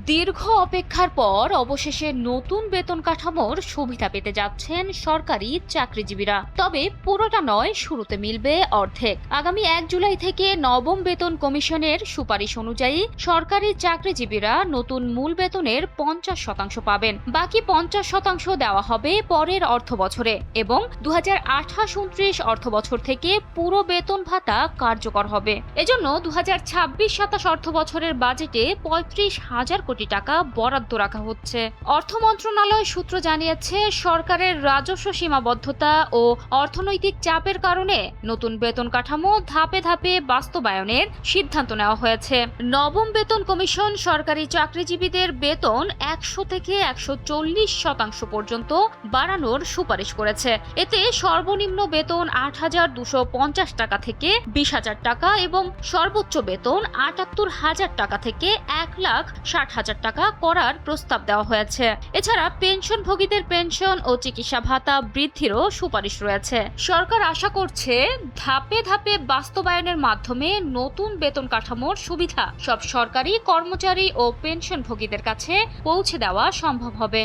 দীর্ঘ অপেক্ষার পর অবশেষে নতুন বেতন কাঠামোর সুবিধা পেতে যাচ্ছেন সরকারি চাকরিজীবীরা। তবে পুরোটা নয়, শুরুতে মিলবে অর্ধেক। আগামী 1 জুলাই থেকে নবম বেতন কমিশনের সুপারিশ অনুযায়ী সরকারি চাকরিজীবীরা নতুন মূল বেতনের 50% পাবেন। বাকি 50% দেওয়া হবে পরের অর্থ বছরে এবং 2028-29 অর্থ বছর থেকে পুরো বেতন ভাতা কার্যকর হবে। এজন্য 2026-27 অর্থ বছরের বাজেটে 35,000 কোটি টাকা বরাদ্দ রাখা হচ্ছে। অর্থ মন্ত্রণালয় সূত্র জানিয়েছে, সরকারের রাজস্ব সীমাবদ্ধতা ও অর্থনৈতিক চাপের কারণে নতুন বেতন কাঠামো ধাপে ধাপে বাস্তবায়নের সিদ্ধান্ত নেওয়া হয়েছে। নবম বেতন কমিশন সরকারি চাকরিজীবীদের বেতন 100 থেকে 140% পর্যন্ত বাড়ানোর সুপারিশ করেছে। এতে সর্বনিম্ন বেতন 8,250 টাকা থেকে 20,000 টাকা এবং সর্বোচ্চ বেতন 78,000 টাকা থেকে 1,60,000 টাকা করার প্রস্তাব দেওয়া হয়েছে। এছাড়া পেনশনভোগীদের পেনশন ও চিকিৎসা ভাতা বৃদ্ধিরও সুপারিশ রয়েছে। সরকার আশা করছে, ধাপে ধাপে বাস্তবায়নের মাধ্যমে নতুন বেতন কাঠামোর সুবিধা সব সরকারি কর্মচারী ও পেনশনভোগীদের কাছে পৌঁছে দেওয়া সম্ভব হবে।